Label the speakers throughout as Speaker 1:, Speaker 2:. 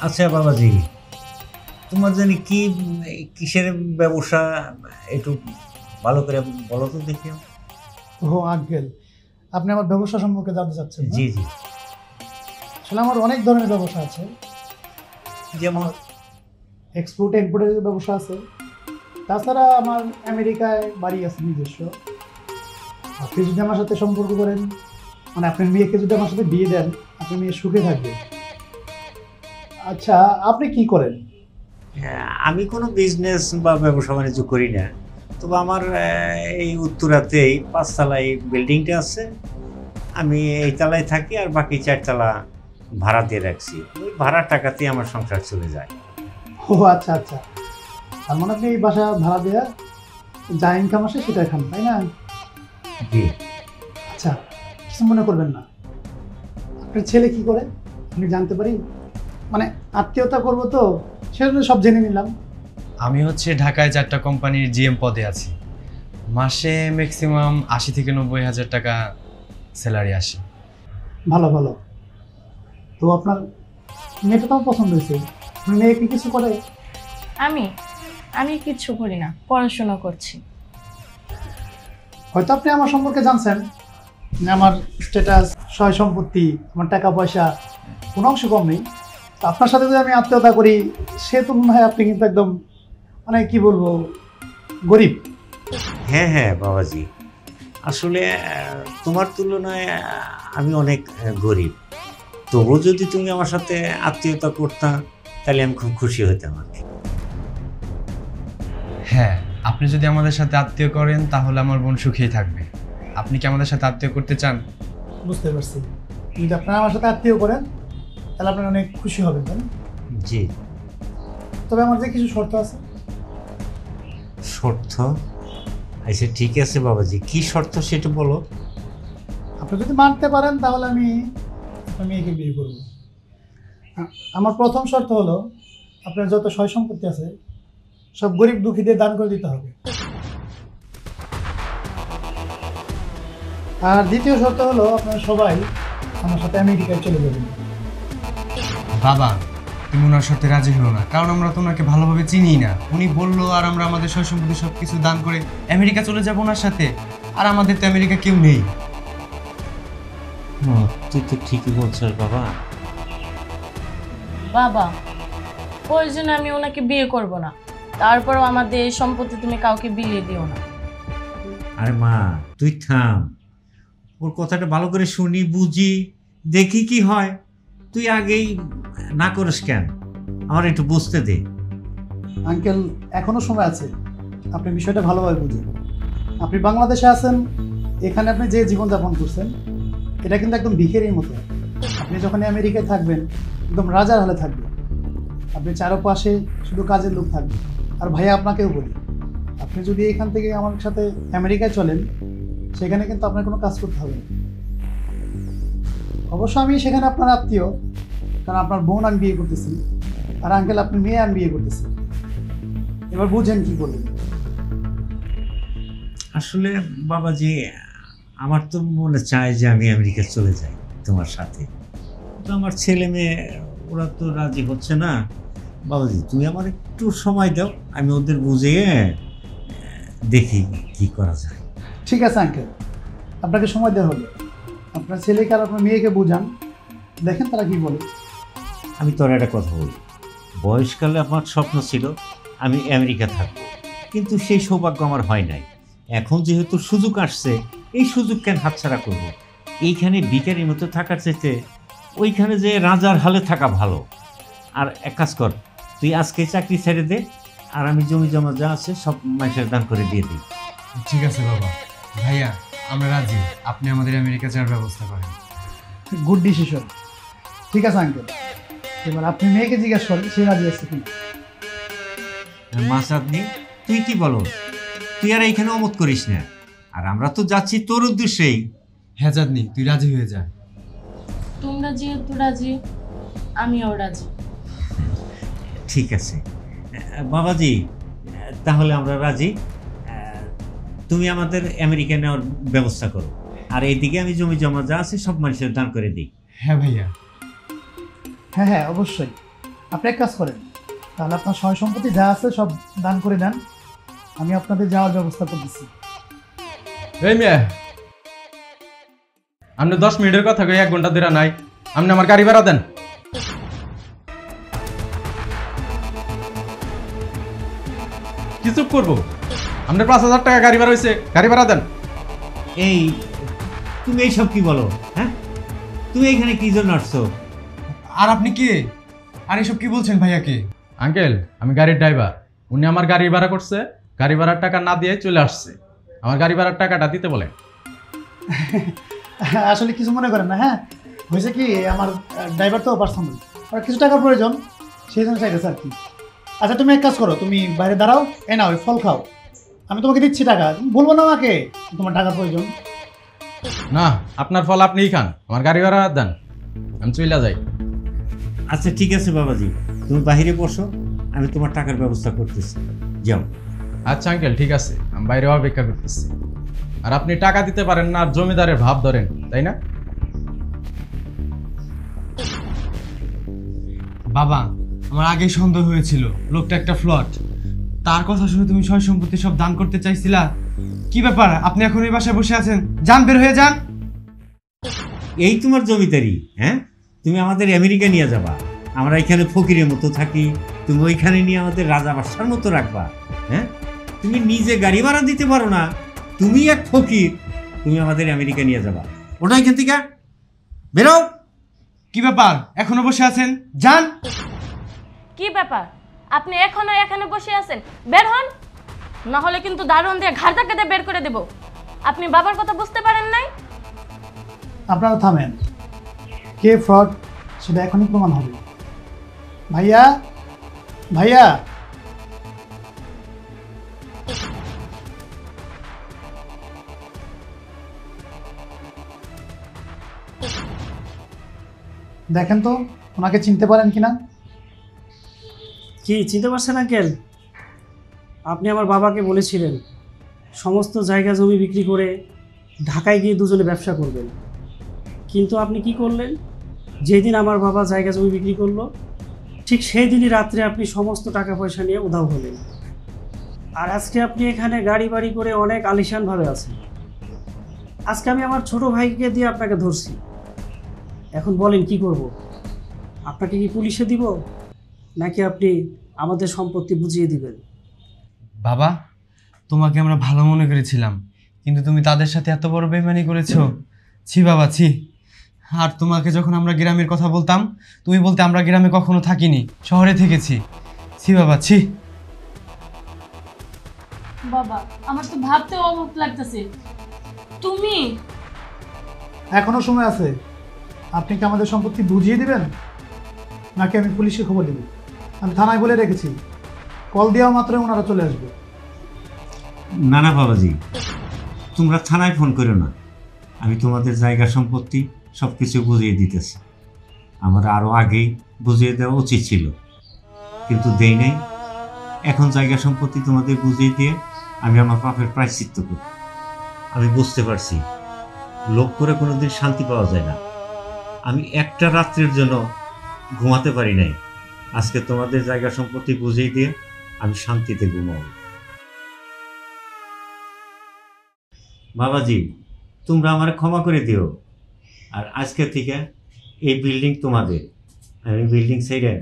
Speaker 1: আচ্ছা বাবাজি, তোমার জানি কি কিসের ব্যবসা একটু ভালো করে বলো তো দেখি।
Speaker 2: ও আঙ্কেল, আপনি আমার ব্যবসা সম্পর্কে জানতে চাচ্ছেন না?
Speaker 1: জি জি।
Speaker 2: আসলে আমার অনেক ধরনের ব্যবসা আছে।
Speaker 1: যেমন?
Speaker 2: এক্সপোর্ট ইম্পোর্টের ব্যবসা আছে। তাছাড়া আমার আমেরিকায় বাড়ি আছে নিজস্ব। আপনি যদি আমার সাথে সম্পর্ক করেন, মানে আপনার মেয়েকে যদি আমার সাথে বিয়ে দেন, আপনার মেয়ে সুখে থাকবে। আচ্ছা, আপনি কি করেন?
Speaker 1: আমি কোনো বিজনেস বা ব্যবসা বাণিজ্য করি না, তবে আমার এই উত্তরাতেই 5 তলায় বিল্ডিংটা আছে। আমি এই তলায় থাকি আর বাকি 4 তলা ভাড়া দিয়ে রাখছি। ওই ভাড়ার টাকাতেই আমার সংসার চলে যায়।
Speaker 2: ও আচ্ছা আচ্ছা, তার মানে আপনি এই বাসা ভাড়া দেওয়া যা ইনকাম আসে সেটা খান, তাই না?
Speaker 1: জি।
Speaker 2: আচ্ছা, কিছু মনে করবেন না। আপনার ছেলে কি করে আমি জানতে পারি? মানে আত্মীয়তা করবো তো, সেজন্য সব জেনে নিলাম।
Speaker 3: আমি হচ্ছে ঢাকায় 4টা কোম্পানির জিএম পদে আছি। মাসে ম্যাক্সিমাম 80 থেকে 90 হাজার টাকা স্যালারি আসে।
Speaker 2: ভালো ভালো। তো আপনার মেয়েটা তো আমার পছন্দ হয়েছে। আপনার মেয়ে কি কিছু করে?
Speaker 4: আমি আমি কিচ্ছু করি না, পড়াশোনা করছি।
Speaker 2: হয়তো আপনি আমার সম্পর্কে জানছেন যে আমার স্ট্যাটাস, সয় সম্পত্তি, আমার টাকা পয়সা কোনো অংশ কম নেই। তো আপনার সাথে যদি আমি আত্মীয়তা করি, সে তো মনে হয় আপনি কিন্তু একদম, মানে কি বলবো, গরিব।
Speaker 1: হ্যাঁ হ্যাঁ বাবাজি, আসলে তোমার তুলনায় আমি অনেক গরিব। তবুও যদি তুমি আমার সাথে আত্মীয়তা করতা তাহলে আমি খুব খুশি হতাম আর কি।
Speaker 3: হ্যাঁ, আপনি যদি আমাদের সাথে আত্মীয় করেন তাহলে আমার বোন সুখেই থাকবে। আপনি কি আমাদের সাথে আত্মীয় করতে চান?
Speaker 2: বুঝতে পারছি। যদি আপনারা আমার সাথে আত্মীয় করেন তাহলে আপনারা অনেক খুশি হবেন, তাই না?
Speaker 1: জি।
Speaker 2: তবে আমার যে কিছু শর্ত আছে।
Speaker 1: শর্ত? আচ্ছা ঠিক আছে বাবাজি, কি শর্ত সেটা বলো।
Speaker 2: আপনি যদি মানতে পারেন তাহলে আমি আপনার মেয়েকে বিয়ে করব। আমার প্রথম শর্ত হলো, আপনার যত সয় সম্পত্তি আছে সব গরিব দুঃখীদের দান করে দিতে হবে। আর দ্বিতীয় শর্ত হলো, আপনারা সবাই আমার সাথে আমেরিকায় চলে যাবেন।
Speaker 3: বাবা, তুমি ওনার সাথে রাজি হলো না, কারণ আমরা তো ওনাকে ভালোভাবে চিনি না। উনি বললো আর আমরা আমাদের সয় সম্পত্তি সব কিছু দান করে আমেরিকা চলে যাবো ওনার সাথে। আর আমাদের তো আমেরিকা কেউ নেই।
Speaker 1: তুই তো ঠিকই বলছিস বাবা।
Speaker 4: বাবা, প্রয়োজনে আমি ওনাকে বিয়ে করব না, তারপরও আমাদের এই সম্পত্তি তুমি কাউকে বিলিয়ে দিও না।
Speaker 1: আরে মা, তুই থাম। ওর কথাটা ভালো করে শুনি, বুঝি, দেখি কি হয়। তুই আগেই না করিস কেন? আমার একটু বুঝতে দে।
Speaker 2: আঙ্কেল, এখনো সময় আছে, আপনি বিষয়টা ভালোভাবে বুঝুন। আপনি বাংলাদেশে আছেন, এখানে আপনি যে জীবনযাপন করছেন এটা কিন্তু একদম ভিখারির মতো। আপনি যখন আমেরিকায় থাকবেন একদম রাজার হালে থাকবেন। আপনি চারপাশে শুধু কাজের লোক থাকবে। আর ভাইয়া আপনাকেও বলি, আপনি যদি এখান থেকে আমার সাথে আমেরিকায় চলেন, সেখানে কিন্তু আপনার কোনো কাজ করতে হবে না। অবশ্য আমি সেখানে আপনার আত্মীয়, কারণ আপনার বোন আমি বিয়ে করতেছি, আর আঙ্কেল আপনি মেয়ে আমি বিয়ে করতেছি। এবার বুঝেন কি করবেন।
Speaker 1: আসলে বাবাজি, আমার তো মনে চায় যে আমি আমেরিকা চলে যাই তোমার সাথে। তো আমার ছেলে মেয়ে ওরা তো রাজি হচ্ছে না। বাবাজি তুমি আমার একটু সময় দাও, আমি ওদের বুঝিয়ে দেখি কি করা যায়।
Speaker 2: ঠিক আছে আঙ্কেল, আপনাকে সময় দেওয়া হবে। আপনার ছেলেকে আর আপনার মেয়েকে বুঝান, দেখেন তারা কি বলে।
Speaker 1: আমি তোর একটা কথা বলি, বয়সকালে আমার স্বপ্ন ছিল আমি আমেরিকা থাকবো, কিন্তু সেই সৌভাগ্য আমার হয় নাই। এখন যেহেতু সুযোগ আসছে, এই সুযোগ কেন হাতছাড়া করব? এইখানে ভিখারির মতো থাকার চাইতে ওইখানে যে রাজার হালে থাকা ভালো। আর এক কাজ কর, তুই আজকে চাকরি ছেড়ে দে, আর আমি জমি জমা যা আছে সব মানুষের দান করে দিয়ে দিই।
Speaker 3: ঠিক আছে বাবা। ভাইয়া, আমরা রাজি, আপনি আমাদের আমেরিকা যাওয়ার ব্যবস্থা করেন।
Speaker 2: Good decision. ঠিক আছে আঙ্কেল, এবার আপনি মেয়েকে জিজ্ঞাসা করেন সে রাজি আছে কি।
Speaker 1: মাসাদনি, তুই কি বলো? তুই আর এইখানে অমত করিস না, আর আমরা তো যাচ্ছি তোর উদ্দেশ্যেই।
Speaker 3: হ্যাঁ চাঁদনি, তুই রাজি হয়ে যা।
Speaker 4: তোমরা যেহেতু রাজি, আমিও রাজি।
Speaker 1: ঠিক আছে বাবাজি, তাহলে আমরা রাজি। তুমি আমাদের আমেরিকা নেওয়ার ব্যবস্থা করো, আর এইদিকে আমি জমি জমা যা আছে সব মানুষের দান করে দিই।
Speaker 3: হ্যাঁ ভাইয়া।
Speaker 2: হ্যাঁ হ্যাঁ অবশ্যই, আপনি এক কাজ করেন, তাহলে আপনার সয় সম্পত্তি যা আছে সব দান করে দেন, আমি আপনাদের যাওয়ার ব্যবস্থা করতেছি।
Speaker 3: এই মেয়ে, আপনি 10 মিনিটের কথা কই 1 ঘন্টা ধরে নাই, আপনি আমার গাড়ি ভাড়া দেন। কি চুপ করবো? আপনার 5,000 টাকা গাড়ি ভাড়া হয়েছে, গাড়ি ভাড়া দেন।
Speaker 1: এই তুমি এইসব কি বলো? হ্যাঁ, তুমি এখানে কি জন্য আসছো?
Speaker 3: আর আপনি কে? আর এসব কি বলছেন ভাইয়াকে? আঙ্কেল, আমি গাড়ির ড্রাইভার। উনি আমার গাড়ি ভাড়া করছে, গাড়ি ভাড়ার টাকা না দিয়ে চলে আসছে। আমার গাড়ি ভাড়ার টাকাটা দিতে বলেন।
Speaker 2: আসলে কিছু মনে করেন না। হ্যাঁ, হয়েছে কি, আমার ড্রাইভার তো পার্সোনাল, আর কিছু টাকার প্রয়োজন, সেই জন্য চাইতেছে আর কি। আচ্ছা তুমি এক কাজ করো, তুমি বাইরে দাঁড়াও, এ নাও ওই ফল খাও, আমি তোমাকে দিচ্ছি টাকা। তুমি বলবো না আমাকে তোমার টাকার প্রয়োজন?
Speaker 3: না, আপনার ফল আপনিই খান, আমার গাড়ি ভাড়া দেন, আমি চলে যাই।
Speaker 1: আচ্ছা ঠিক আছে বাবাজি, তুমি বাইরে বসো, আমি তোমার টাকার ব্যবস্থা করতেছি, যাও।
Speaker 3: আচ্ছা আঙ্কেল, ঠিক আছে, আমি বাইরে অপেক্ষা করতেছি। আর আপনি টাকা দিতে পারেন না, আর জমিদারের ভাব ধরেন, তাই না? বাবা, আমার আগেই সন্দেহ হয়েছিল লোকটা একটা ফ্লট। তার কথা শুনে তুমি সয় সম্পত্তি সব দান করতে চাইছিলা। কি ব্যাপার, আপনি এখন এই বাসায় বসে আছেন? যান, বের হয়ে যান।
Speaker 1: এই তোমার জমিদারি? হ্যাঁ, তুমি আমাদের আমেরিকা নিয়ে যাবা, আমরা এখানে ফকিরের মতো থাকি, তুমি ওইখানে নিয়ে আমাদের রাজা বাদশার মতো রাখবা? হ্যাঁ, তুমি নিজে গাড়ি ভাড়া দিতে পারো না, তুমি এক ফকির, তুমি আমাদের আমেরিকা নিয়ে যাবা? ওটা এখান থেকে বেরো।
Speaker 3: কি ব্যাপার, এখনো বসে আছেন? যান।
Speaker 4: কি ব্যাপার, আপনি এখনো এখানে বসে আছেন? বের হন, না হলে কিন্তু দারুণ দিয়ে ঘাড় ধাক্কা দিয়ে বের করে দেব। আপনি বাবার কথা বুঝতে পারেন নাই?
Speaker 2: আপনারা থামেন, কে ফ্রড সেটা এখনই প্রমাণ হবে। ভাইয়া, ভাইয়া, দেখেন তো ওনাকে চিনতে পারেন কিনা।
Speaker 5: কি চিনতে পারছেন আঙ্কেল? আপনি আমার বাবাকে বলেছিলেন সমস্ত জায়গা জমি বিক্রি করে ঢাকায় গিয়ে দুজনে ব্যবসা করবেন, কিন্তু আপনি কি করলেন? যেদিন আমার বাবা জায়গা জমি বিক্রি করলো, ঠিক সেই দিনই রাত্রে আপনি সমস্ত টাকা পয়সা নিয়ে উধাও হলেন। আর আজকে আপনি এখানে গাড়ি বাড়ি করে অনেক আলিশানভাবে আছেন। আজকে আমি আমার ছোট ভাইকে দিয়ে আপনাকে ধরছি। এখন বলেন কি করব? আপনাকে কি পুলিশে দিব, নাকি আপনি আমাদের সম্পত্তি বুঝিয়ে দিবেন?
Speaker 3: বাবা, তোমাকে আমরা ভালো মনে করেছিলাম, কিন্তু তুমি তাদের সাথে এত বড় বেইমানি করেছো। ছি বাবা, ছি। আর তোমাকে যখন আমরা গ্রামের কথা বলতাম, তুমি বলতে আমরা গ্রামে কখনো থাকিনি, শহরে থেকেছি। ছি বাবা, ছি।
Speaker 4: বাবা, আমার তো ভাবতেও অবাক লাগতেছে। তুমি
Speaker 2: এখনো সময় আছে, আপনি কি আমাদের সম্পত্তি বুঝিয়ে দিবেন, নাকি আমি পুলিশে খবর দেব? আমি থানায় বলে রেখেছি, কল দেওয়া মাত্রই ওনারা চলে আসবে।
Speaker 1: না না বাবাজি, তোমরা থানায় ফোন করো না, আমি তোমাদের জায়গা সম্পত্তি সব কিছু বুঝিয়ে দিতেছি। আমার আরও আগেই বুঝিয়ে দেওয়া উচিত ছিল, কিন্তু দেই নাই। এখন জায়গা সম্পত্তি তোমাদের বুঝিয়ে দিয়ে আমি আমার পাপের প্রায়শ্চিত্ত করি। আমি বুঝতে পারছি লোভ করে কোনোদিন শান্তি পাওয়া যায় না। আমি একটা রাত্রের জন্য ঘুমাতে পারি নাই, আজকে তোমাদের জায়গা সম্পত্তি বুঝিয়ে দিয়ে আমি শান্তিতে ঘুমাবো। বাবাজি, তোমরা আমার ক্ষমা করে দিও। আর আজকে থেকে এই বিল্ডিং তোমাদের। আমি বিল্ডিং ছেড়ে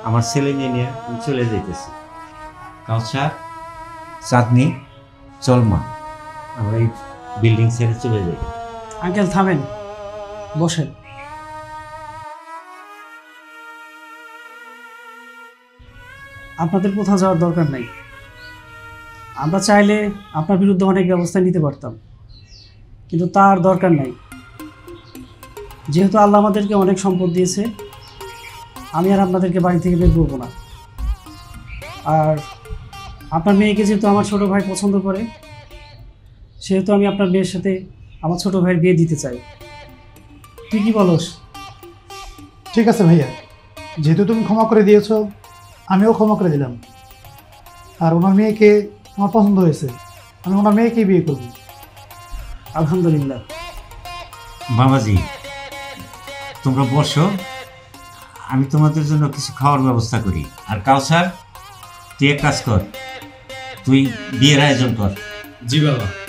Speaker 1: আমার ছেলে নিয়ে আমি চলে যেতেছি। কাউসার, চাঁদনি, চলমা, আমরা এই বিল্ডিং ছেড়ে চলে যাই।
Speaker 5: আঙ্কেল থামেন, বসেন। আপনাদের কোথাও যাওয়ার দরকার নাই। আমরা চাইলে আপনার বিরুদ্ধে অনেক ব্যবস্থা নিতে পারতাম, কিন্তু তার দরকার নাই। যেহেতু আল্লাহ আমাদেরকে অনেক সম্পদ দিয়েছে, আমি আর আপনাদেরকে বাড়ি থেকে বের করবো না। আর আপনার মেয়েকে যেহেতু আমার ছোট ভাই পছন্দ করে, সেহেতু আমি আপনার মেয়ের সাথে আমার ছোট ভাইয়ের বিয়ে দিতে চাই। তুই কি বলস?
Speaker 2: ঠিক আছে ভাইয়া, যেহেতু তুমি ক্ষমা করে দিয়েছো, আমিও ক্ষমা করে দিলাম। আর ওনার মেয়েকে আমার পছন্দ হয়েছে, আমি ওনার মেয়েকেই বিয়ে করব।
Speaker 5: আলহামদুলিল্লাহ।
Speaker 1: বাবাজি, তোমরা বসো, আমি তোমাদের জন্য কিছু খাওয়ার ব্যবস্থা করি। আর কাউসার, তুই এক কাজ কর, তুই বিয়ের আয়োজন কর।
Speaker 3: জি বাবা।